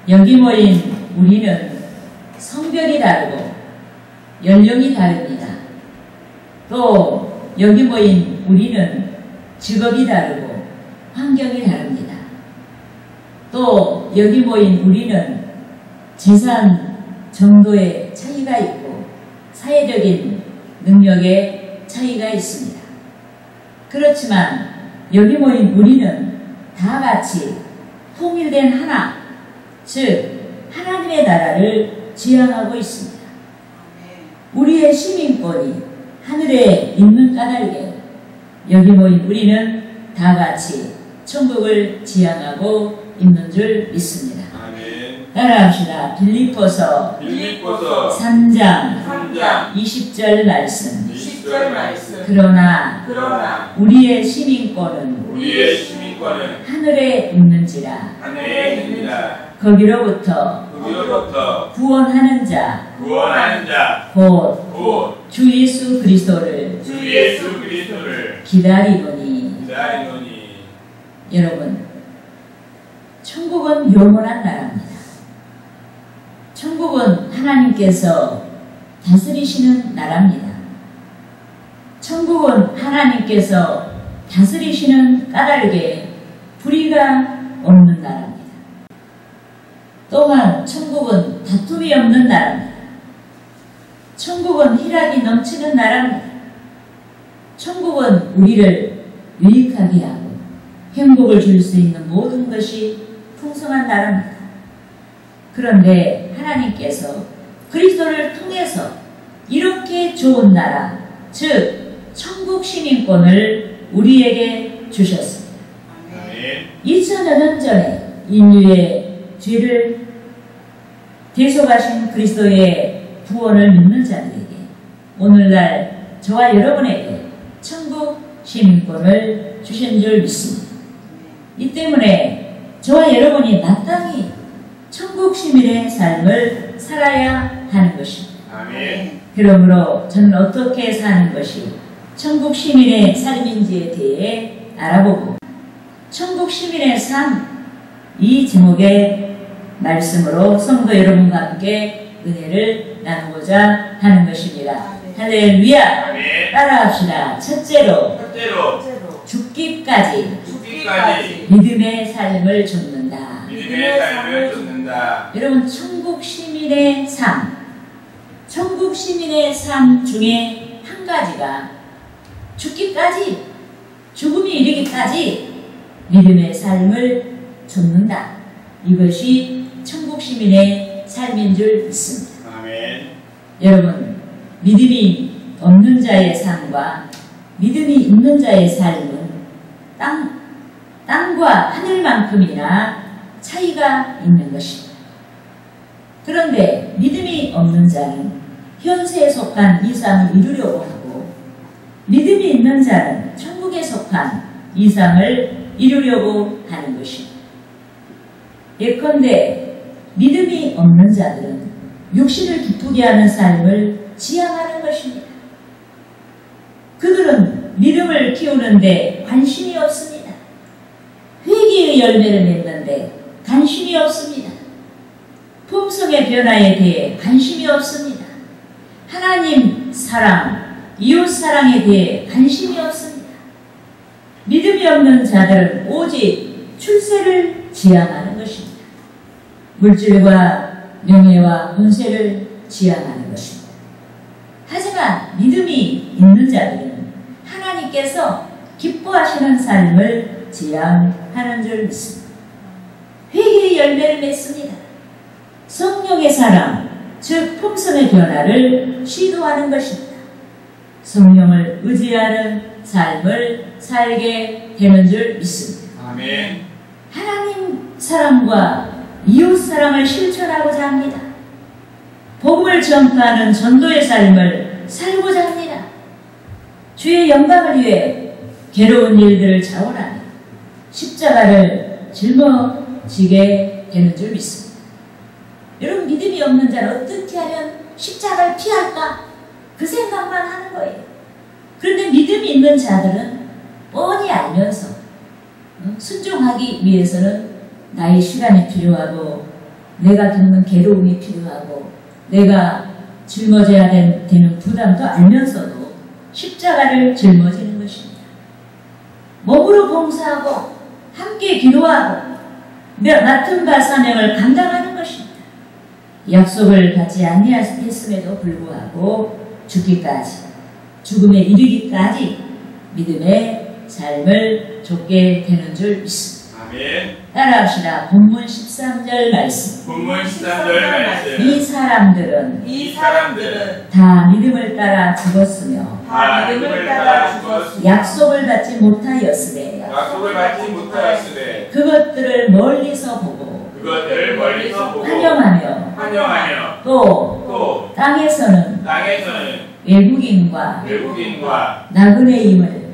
여기 모인 우리는 성별이 다르고 연령이 다릅니다. 또 여기 모인 우리는 직업이 다르고 환경이 다릅니다. 또 여기 모인 우리는 재산 정도의 차이가 있고 사회적인 능력의 차이가 있습니다. 그렇지만 여기 모인 우리는 다 같이 통일된 하나, 즉 하나님의 나라를 지향하고 있습니다. 우리의 시민권이 하늘에 있는 까닭에 여기 모인 우리는 다 같이 천국을 지향하고 있는 줄 믿습니다. 따라합시다. 빌립보서 3장 20절 말씀. 그러나 우리의 시민권은 하늘에 있는지라. 거기로부터 구원하는 자 곧 주 예수 그리스도를 기다리노니. 여러분, 천국은 영원한 나라입니다. 천국은 하나님께서 다스리시는 나라입니다. 천국은 하나님께서 다스리시는 까닭에 불의가 없는 나라입니다. 또한 천국은 다툼이 없는 나라입니다. 천국은 희락이 넘치는 나라입니다. 천국은 우리를 유익하게 하고 행복을 줄 수 있는 모든 것이 풍성한 나라입니다. 그런데 하나님께서 그리스도를 통해서 이렇게 좋은 나라, 즉 천국 시민권을 우리에게 주셨습니다. 2000여 년 전에 인류의 죄를 대속하신 그리스도의 구원을 믿는 자들에게 오늘날 저와 여러분에게 천국 시민권을 주신 줄 믿습니다. 이 때문에 저와 여러분이 마땅히 천국 시민의 삶을 살아야 하는 것입니다. 그러므로 저는 어떻게 사는 것이 천국 시민의 삶인지에 대해 알아보고 천국 시민의 삶, 이 제목의 말씀으로 성도 여러분과 함께 은혜를 나누고자 하는 것입니다. 할렐루야! 따라합시다. 첫째로 죽기까지 믿음의 삶을 좇는다. 여러분, 천국 시민의 삶, 천국 시민의 삶 중에 한 가지가 죽기까지, 죽음이 이르기까지 믿음의 삶을 좇는다. 이것이 천국 시민의 삶인 줄 믿습니다. 여러분, 믿음이 없는 자의 삶과 믿음이 있는 자의 삶은 땅과 하늘만큼이나 차이가 있는 것입니다. 그런데 믿음이 없는 자는 현세에 속한 이 삶을 이루려고 하고 믿음이 있는 자는 천국에 속한 이 삶을 이루려고 하는 것입니다. 예컨대 믿음이 없는 자들은 육신을 기쁘게 하는 삶을 지향하는 것입니다. 그들은 믿음을 키우는데 관심이 없습니다. 회개의 열매를 맺는데 관심이 없습니다. 품성의 변화에 대해 관심이 없습니다. 하나님 사랑, 이웃 사랑에 대해 관심이 없습니다. 믿음이 없는 자들은 오직 출세를 지향하는 것입니다. 물질과 명예와 권세를 지향하는 것입니다. 하지만 믿음이 있는 자들은 하나님께서 기뻐하시는 삶을 지향하는 줄 믿습니다. 회개의 열매를 맺습니다. 성령의 사랑, 즉 품성의 변화를 시도하는 것입니다. 성령을 의지하는 삶을 살게 되는 줄 믿습니다. 하나님 사랑과 이웃 사랑을 실천하고자 합니다. 복음을 전파하는 전도의 삶을 살고자 합니다. 주의 영광을 위해 괴로운 일들을 자원하며 십자가를 짊어지게 되는 줄 믿습니다. 여러분, 믿음이 없는 자는 어떻게 하면 십자가를 피할까? 그 생각만 하는 거예요. 그런데 믿음이 있는 자들은 뻔히 알면서 순종하기 위해서는 나의 시간이 필요하고 내가 겪는 괴로움이 필요하고 내가 짊어져야 되는 부담도 알면서도 십자가를 짊어지는 것입니다. 몸으로 봉사하고 함께 기도하고 맡은 바 사명을 감당하는 것입니다. 약속을 받지 아니했음에도 불구하고 죽기까지, 죽음에 이르기까지 믿음의 삶을 좇게 되는 줄 믿습니다. 아멘. 따라합시다. 본문 13절 말씀. 본문 13절 말씀. 이 사람들은 다 믿음을 따라 죽었으며 약속을 받지 못하였으되 그것들을 멀리서 보고 환영하며 또 땅에서는 외국인과 나그네임을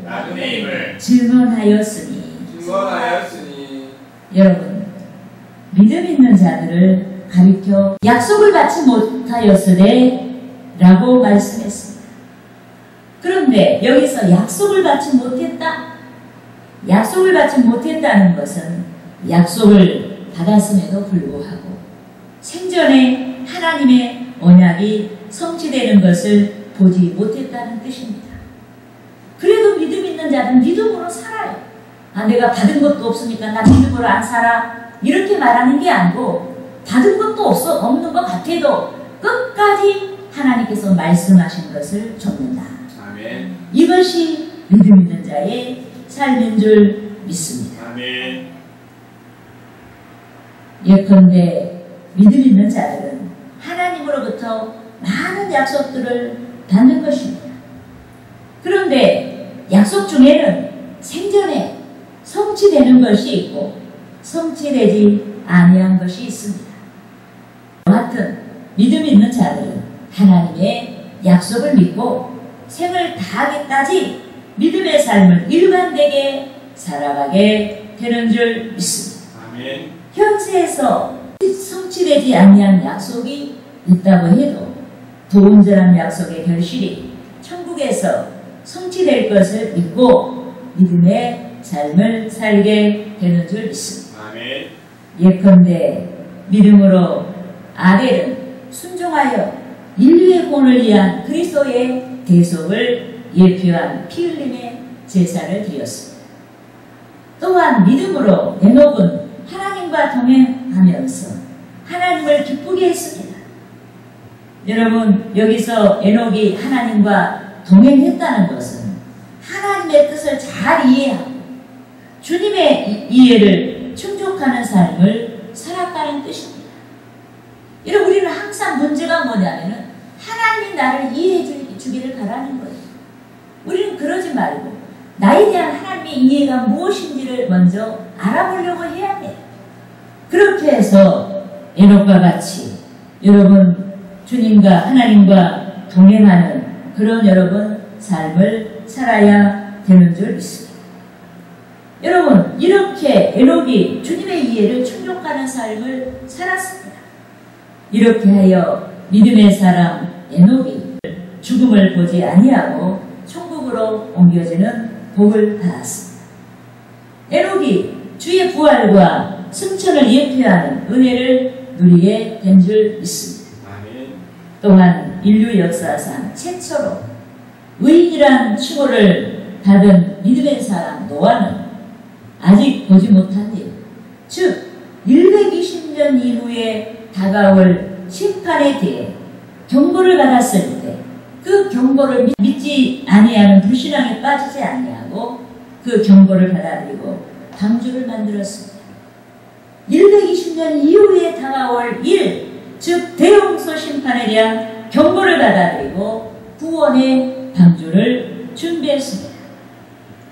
증언하였으니 여러분, 믿음 있는 자들을 가리켜 약속을 받지 못하였으되 라고 말씀했습니다. 그런데 여기서 약속을 받지 못했다? 약속을 받지 못했다는 것은 약속을 받았음에도 불구하고 생전에 하나님의 언약이 성취되는 것을 보지 못했다는 뜻입니다. 그래도 믿음 있는 자는 믿음으로 살아요. 아, 내가 받은 것도 없으니까 나 믿음으로 안 살아. 이렇게 말하는 게 아니고 받은 것도 없는 것 같아도 끝까지 하나님께서 말씀하신 것을 좇는다. 아멘. 이것이 믿음 있는 자의 삶인 줄 믿습니다. 아멘. 예컨대 믿음 있는 자들은 하나님으로부터 많은 약속들을 받는 것입니다. 그런데 약속 중에는 생전에 성취되는 것이 있고 성취되지 아니한 것이 있습니다. 여하튼 믿음 있는 자들은 하나님의 약속을 믿고 생을 다하기까지 믿음의 삶을 일관되게 살아가게 되는 줄 믿습니다. 아멘. 현세에서 성취되지 아니한 약속이 있다고 해도 도운전한 약속의 결실이 천국에서 성취될 것을 믿고 믿음의 삶을 살게 되는 줄 믿습니다. 아멘. 예컨대 믿음으로 아벨은 순종하여 인류의 구원을 위한 그리스도의 대속을 예표한 피 흘림의 제사를 드렸습니다. 또한 믿음으로 에녹은 하나님과 동행하면서 하나님을 기쁘게 했습니다. 여러분, 여기서 에녹이 하나님과 동행했다는 것은 하나님의 뜻을 잘 이해하고 주님의 이해를 충족하는 삶을 살았다는 뜻입니다. 여러분, 우리는 항상 문제가 뭐냐면은 하나님이 나를 이해해 주기를 바라는 거예요. 우리는 그러지 말고 나에 대한 하나님의 이해가 무엇인지를 먼저 알아보려고 해야 돼요. 그렇게 해서 에녹과 같이 여러분 주님과 하나님과 동행하는 그런 여러분 삶을 살아야 되는 줄 믿습니다. 여러분, 이렇게 에녹이 주님의 이해를 충족하는 삶을 살았습니다. 이렇게 하여 믿음의 사람 에녹이 죽음을 보지 아니하고 천국으로 옮겨지는 복을 받았습니다. 에녹이 주의 부활과 승천을 예표하는 은혜를 누리게 된 줄 믿습니다. 아멘. 또한 인류 역사상 최초로 의인이란 칭호를 받은 믿음의 사람 노아는 아직 보지 못한 일, 즉 120년 이후에 다가올 심판에 대해 경고를 받았을 때 그 경고를 믿지 아니하는 불신앙에 빠지지 아니하고 그 경고를 받아들이고 방주를 만들었습니다. 120년 이후에 다가올 일, 즉 대홍수 심판에 대한 경고를 받아들이고 구원의 방주를 준비했습니다.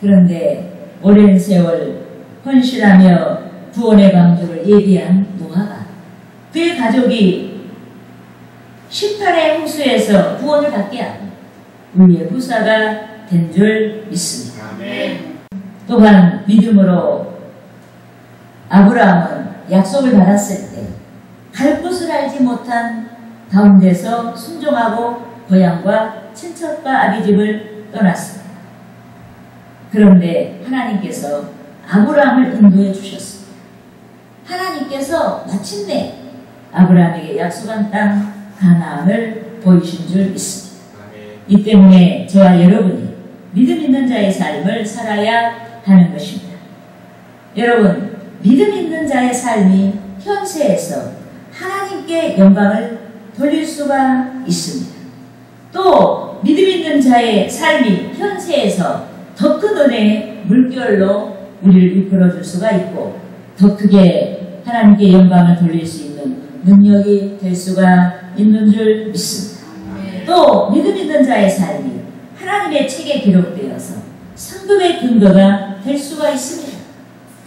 그런데 오랜 세월 헌신하며 구원의 방주를 예비한 노아가 그의 가족이 심판의 홍수에서 구원을 받게 하고 우리의 후사가 된 줄 믿습니다. 아멘. 또한 믿음으로 아브라함은 약속을 받았을 때 갈 곳을 알지 못한 가운데서 순종하고 고향과 친척과 아비집을 떠났습니다. 그런데 하나님께서 아브라함을 인도해 주셨습니다. 하나님께서 마침내 아브라함에게 약속한 땅 가나안을 보이신 줄 믿습니다. 아멘. 이 때문에 저와 여러분이 믿음 있는 자의 삶을 살아야 하는 것입니다. 여러분, 믿음 있는 자의 삶이 현세에서 하나님께 영광을 돌릴 수가 있습니다. 또 믿음 있는 자의 삶이 현세에서 더 큰 은혜의 물결로 우리를 이끌어줄 수가 있고 더 크게 하나님께 영광을 돌릴 수 있는 능력이 될 수가 있는 줄 믿습니다. 또 믿음 있는 자의 삶이 하나님의 책에 기록되어서 상급의 근거가 될 수가 있습니다.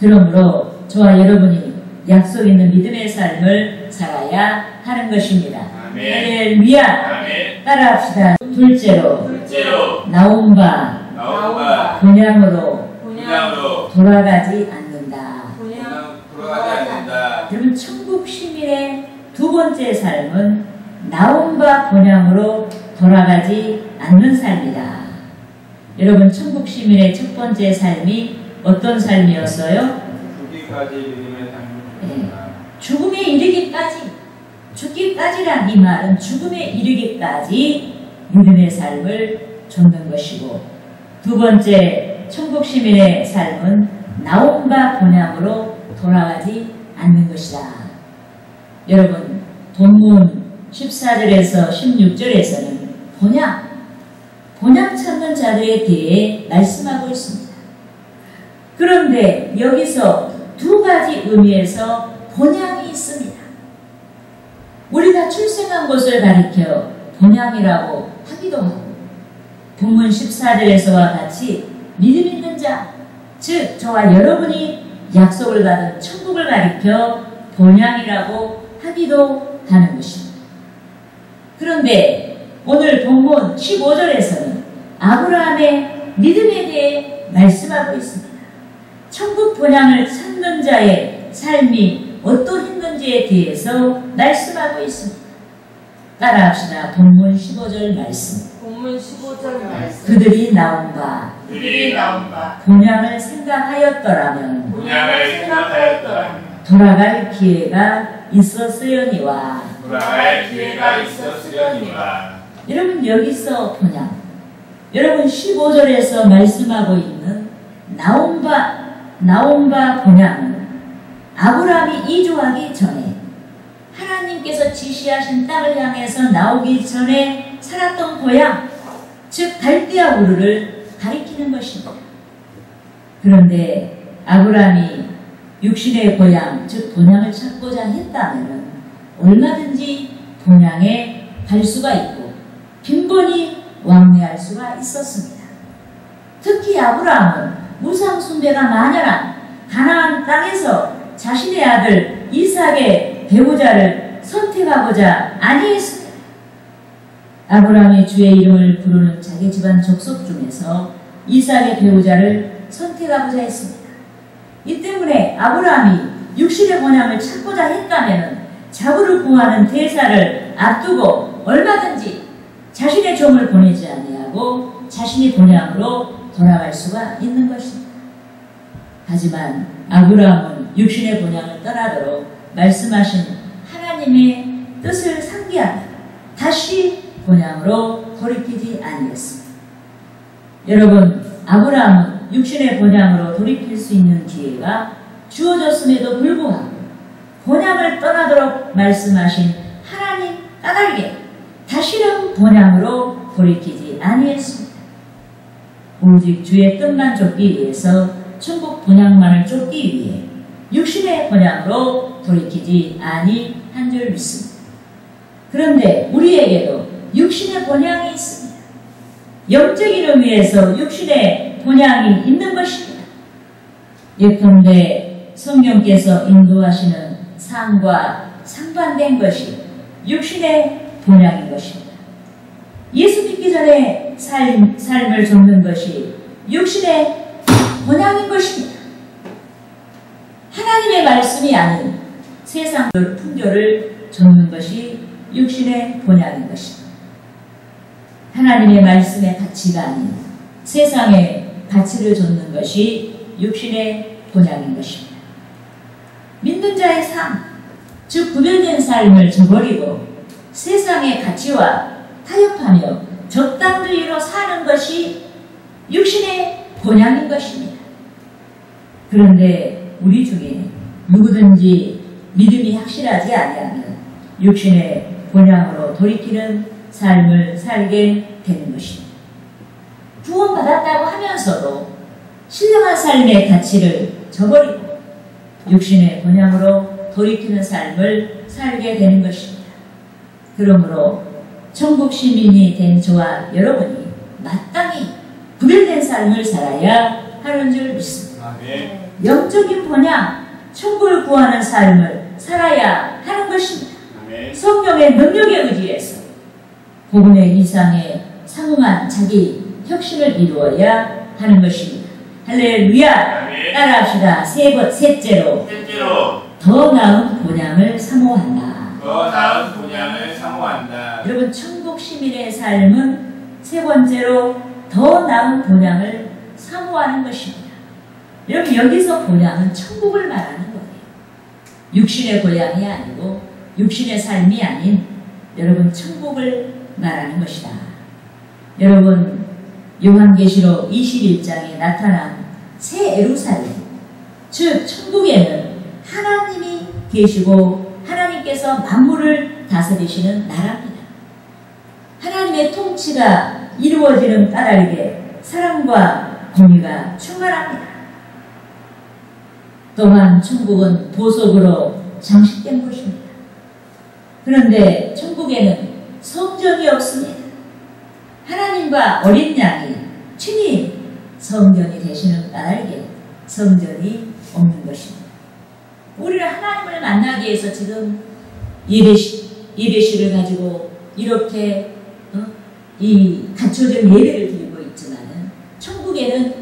그러므로 저와 여러분이 약속 있는 믿음의 삶을 살아야 하는 것입니다. 아멘. 할렐루야. 아멘. 따라합시다. 둘째로 나온바 본향으로 돌아가지 않는다. 돌아가지 않는다. 여러분, 천국 시민의 두 번째 삶은 나온바 본향으로 돌아가지 않는 삶이다. 여러분, 천국 시민의 첫 번째 삶이 어떤 삶이었어요? 죽기까지 믿음의 삶입니다. 죽음에 이르기까지, 죽기까지란 이 말은 죽음에 이르기까지 믿음의 삶을 좇는 것이고, 두 번째 천국 시민의 삶은 나온 바 본향으로 돌아가지 않는 것이다. 여러분, 본문 14절에서 16절에서는 본향 찾는 자들에 대해 말씀하고 있습니다. 그런데 여기서 두 가지 의미에서 본향이 있습니다. 우리가 출생한 곳을 가리켜 본향이라고 하기도 하고, 본문 14절에서와 같이 믿음 있는 자, 즉 저와 여러분이 약속을 받은 천국을 가리켜 본향이라고 하기도 하는 것입니다. 그런데 오늘 본문 15절에서는 아브라함의 믿음에 대해 말씀하고 있습니다. 천국 본향을 찾는 자의 삶이 어떠했는지에 대해서 말씀하고 있습니다. 따라합시다. 본문 15절 말씀. 본문 15절 말씀. 그들이 나온 바 본향을 생각하였더라면 돌아갈 기회가 있었으려니와. 여러분, 여기서 본향, 여러분 15절에서 말씀하고 있는 나온 바 본향은 아브라함이 이주하기 전에 하나님께서 지시하신 땅을 향해서 나오기 전에 살았던 고향, 즉 갈대아 우르를 가리키는 것입니다. 그런데 아브라함이 육신의 고향, 즉 본향을 찾고자 했다면 얼마든지 본향에 갈 수가 있고 빈번히 왕래할 수가 있었습니다. 특히 아브라함은 우상 숭배가 만연한 가나안 땅에서 자신의 아들 이삭의 배우자를 선택하고자 아니했습니다. 아브라함이 주의 이름을 부르는 자기 집안 족속 중에서 이삭의 배우자를 선택하고자 했습니다. 이 때문에 아브라함이 육신의 본향을 찾고자 했다면 자부를 구하는 대사를 앞두고 얼마든지 자신의 종을 보내지 아니하고 자신의 본향으로 돌아갈 수가 있는 것입니다. 하지만 아브라함은 육신의 본향을 떠나도록 말씀하신 하나님의 뜻을 상기하며 다시 본향으로 돌이키지 아니했습니다. 여러분, 아브라함은 육신의 본향으로 돌이킬 수 있는 기회가 주어졌음에도 불구하고 본향을 떠나도록 말씀하신 하나님 까닭에 다시는 본향으로 돌이키지 아니했습니다. 오직 주의 뜻만 쫓기 위해서 천국 본향만을 쫓기 위해 육신의 본향으로 돌이키지 아니한 줄 믿습니다. 그런데 우리에게도 육신의 본향이 있습니다. 영적인 의미에서 육신의 본향이 있는 것입니다. 예컨대 성령께서 인도하시는 삶과 상반된 것이 육신의 본향인 것입니다. 예수 믿기 전에 삶을 좇는 것이 육신의 본향인 것입니다. 하나님의 말씀이 아닌 세상 풍조를 좇는 것이 육신의 본향인 것입니다. 하나님의 말씀의 가치가 아닌 세상의 가치를 좇는 것이 육신의 본향인 것입니다. 믿는 자의 삶, 즉 구별된 삶을 저버리고 세상의 가치와 타협하며 적당주의로 사는 것이 육신의 본향인 것입니다. 그런데 우리 중에 누구든지 믿음이 확실하지 아니하면 육신의 본향으로 돌이키는 삶을 살게 되는 것입니다. 구원받았다고 하면서도 신령한 삶의 가치를 저버리고 육신의 본향으로 돌이키는 삶을 살게 되는 것입니다. 그러므로 천국 시민이 된 저와 여러분이 마땅히 구별된 삶을 살아야 하는 줄 믿습니다. 영적인 본향, 천국을 구하는 삶을 살아야 하는 것입니다. 성령의 능력에 의지해서 복음의 이상에 상응한 자기 혁신을 이루어야 하는 것입니다. 할렐루야! 따라합시다. 셋째로 더 나은 본향을 사모한다. 더 나은 본향을 사모한다. 여러분, 천국 시민의 삶은 세 번째로 더 나은 본향을 사모하는 것입니다. 여러분, 여기서 본향은 천국을 말하는 거예요. 육신의 본향이 아니고 육신의 삶이 아닌 여러분 천국을 말하는 것이다. 여러분, 요한계시록 21장에 나타난 새 예루살렘, 즉 천국에는 하나님이 계시고 하나님께서 만물을 다스리시는 나라입니다. 하나님의 통치가 이루어지는 까닭에 사랑과 공의가 충만합니다. 또한 천국은 보석으로 장식된 곳입니다. 그런데 천국에는 성전이 없습니다. 하나님과 어린 양이 친히 성전이 되시는 까닭에 성전이 없는 것입니다. 우리는 하나님을 만나기 위해서 지금 예배실을 가지고 이렇게 이 갖춰진 예배를 드리고 있지만 천국에는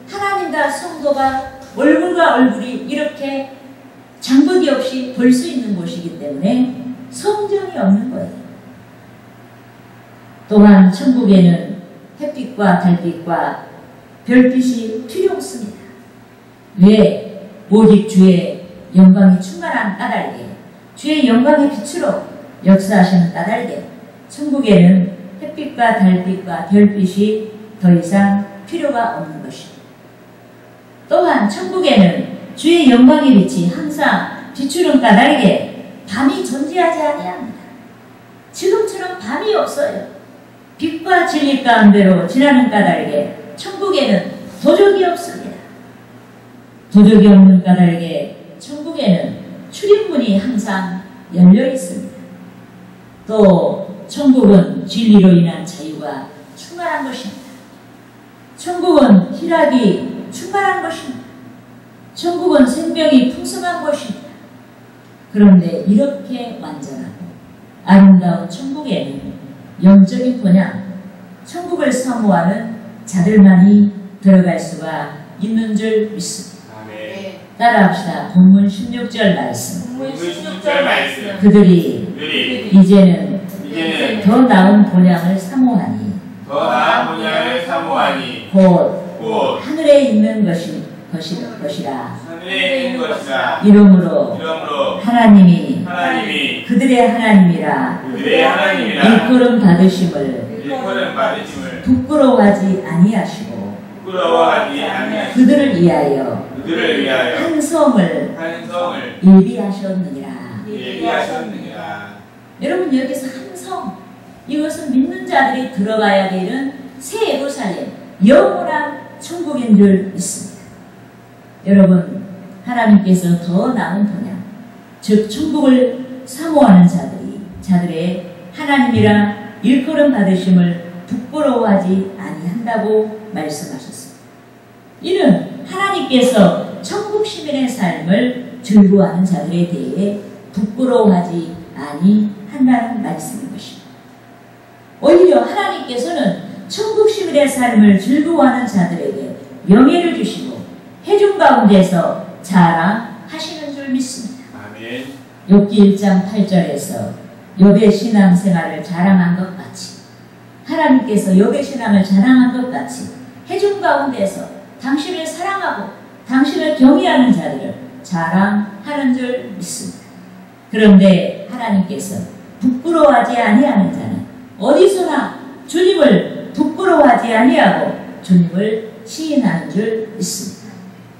하나님과 성도가 얼굴과 얼굴이 이렇게 장벽이 없이 볼 수 있는 곳이기 때문에 성전이 없는 거예요. 또한 천국에는 햇빛과 달빛과 별빛이 필요 없습니다. 왜? 오직 주의 영광이 충만한 까닭에, 주의 영광의 빛으로 역사하시는 까닭에 천국에는 햇빛과 달빛과 별빛이 더 이상 필요가 없는 것입니다. 또한 천국에는 주의 영광의 빛이 항상 비추는 까닭에 밤이 존재하지 아니합니다. 지금처럼 밤이 없어요. 빛과 진리 가운데로 지나는 까닭에 천국에는 도적이 없습니다. 도적이 없는 까닭에 천국에는 출입문이 항상 열려 있습니다. 또 천국은 진리로 인한 자유가 충만한 것입니다. 천국은 희락이 충만한 것입니다. 천국은 생명이 풍성한 것입니다. 그런데 이렇게 완전하고 아름다운 천국에는 영적인 본향, 천국을 사모하는 자들만이 들어갈 수가 있는 줄 믿습니다. 따라합시다. 본문 16절 말씀. 그들이 이제는 더 나은 본향을 사모하니 곧 하늘에 있는 것이라. 이러므로 하나님이 그들의 하나님이라 일컬음 받으심을 부끄러워하지 아니하시고 그들을 위하여 한 성을 예비하셨느니라. 여러분, 여기서 한 성, 이것은 믿는 자들이 들어가야 되는 새 예루살렘, 영원한 천국인 줄 믿습니다. 여러분, 하나님께서 더 나은 본향, 즉 천국을 사모하는 자들의 하나님이라 일컬음 받으심을 부끄러워하지 아니한다고 말씀하셨습니다. 이는 하나님께서 천국 시민의 삶을 즐거워하는 자들에 대해 부끄러워하지 아니한다는 말씀인 것입니다. 오히려 하나님께서는 천국 시민의 삶을 즐거워하는 자들에게 명예를 주시고 해중 가운데서 자랑하시는 줄 믿습니다. 욥기 1장 8절에서 욥의 신앙생활을 자랑한 것 같이 하나님께서 욥의 신앙을 자랑한 것 같이 해중 가운데서 당신을 사랑하고 당신을 경외하는 자들을 자랑하는 줄 믿습니다. 그런데 하나님께서 부끄러워하지 아니하는 자는 어디서나 주님을 부끄러워하지 아니하고 주님을 시인하는 줄 믿습니다.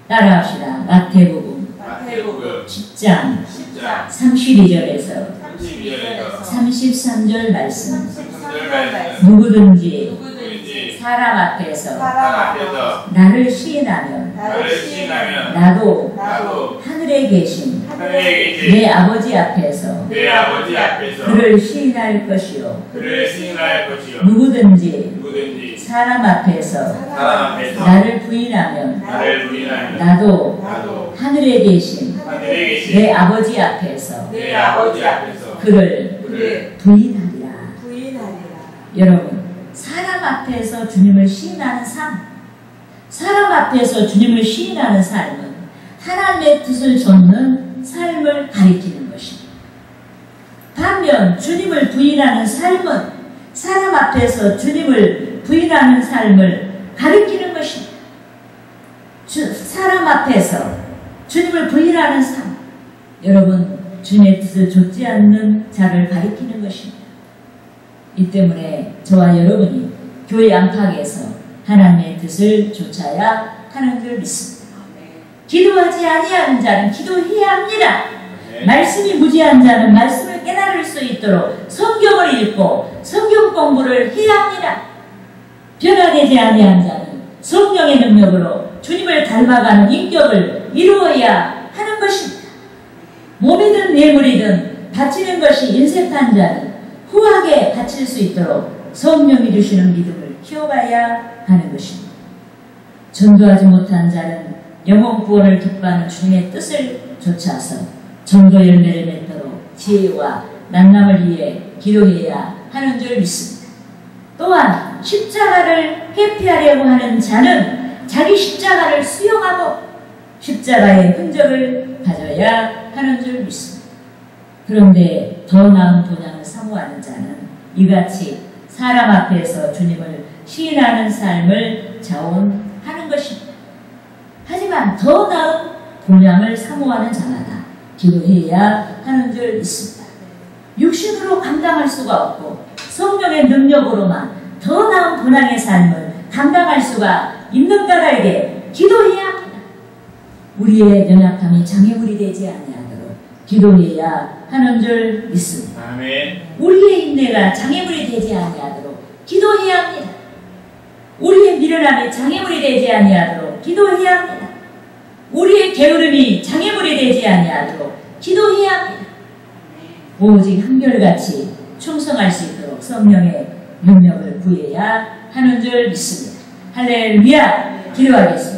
따라합시다. 마태복음 마태복음 10장 10장 32절에서 32절에서 33절 말씀. 33절 말씀. 누구든지 누구든지 사람 앞에서 사람 앞에서 나를 시인하면 나를 시인하면 나도 나도 하늘에 계신 하늘에 계신 내 아버지 앞에서 내 아버지 앞에서 그를 시인할 것이요 그를 시인할 것이요 누구든지 누구든지 사람 앞에서 사람 앞에서 나를 부인하면 나를 부인하면 나도 하늘에 계신 하늘에 계신 내 아버지 앞에서 내 아버지 앞에서 그를 그를 부인하리라. 부인하리라. 여러분, 사람 앞에서 주님을 시인하는 삶, 사람 앞에서 주님을 시인하는 삶은 하나님의 뜻을 좇는 삶을 가리키는 것입니다. 반면 주님을 부인하는 삶은 사람 앞에서 주님을 부인하는 삶을 가리키는 것입니다. 사람 앞에서 주님을 부인하는 삶, 여러분, 주님의 뜻을 좇지 않는 자를 가리키는 것입니다. 이 때문에 저와 여러분이 교회 안팎에서 하나님의 뜻을 좇아야 하는 줄 믿습니다. 기도하지 아니하는 자는 기도해야 합니다. 말씀이 무지한 자는 말씀을 깨달을 수 있도록 성경을 읽고 성경 공부를 해야 합니다. 변화되지 아니한 자는 성령의 능력으로 주님을 닮아가는 인격을 이루어야 하는 것입니다. 몸이든 뇌물이든 바치는 것이 인색한 자는 후하게 바칠 수 있도록 성령이 주시는 믿음을 키워가야 하는 것입니다. 전도하지 못한 자는 영혼 구원을 기뻐하는 주님의 뜻을 좇아서 전도 열매를 맺도록 지혜와 만남을 위해 기도해야 하는 줄 믿습니다. 또한 십자가를 회피하려고 하는 자는 자기 십자가를 수용하고 십자가의 흔적을 가져야 하는 줄 믿습니다. 그런데 더 나은 본향을 사모하는 자는 이같이 사람 앞에서 주님을 시인하는 삶을 자원하는 것입니다. 하지만 더 나은 본향을 사모하는 자마다 기도해야 하는 줄 믿습니다. 육신으로 감당할 수가 없고 성령의 능력으로만 더 나은 본향의 삶을 감당할 수가 있는 자들에게 기도해야 합니다. 우리의 연약함이 장애물이 되지 아니하도록 기도해야 하는 줄 믿습니다. 아멘. 우리의 인내가 장애물이 되지 아니하도록 기도해야 합니다. 우리의 미련함이 장애물이 되지 아니하도록 기도해야 합니다. 우리의 게으름이 장애물이 되지 아니하도록 기도해야 합니다. 오직 한결같이 충성할 수 있도록 성령의 능력을 구해야 하는 줄 믿습니다. 할렐루야. 기도하겠습니다.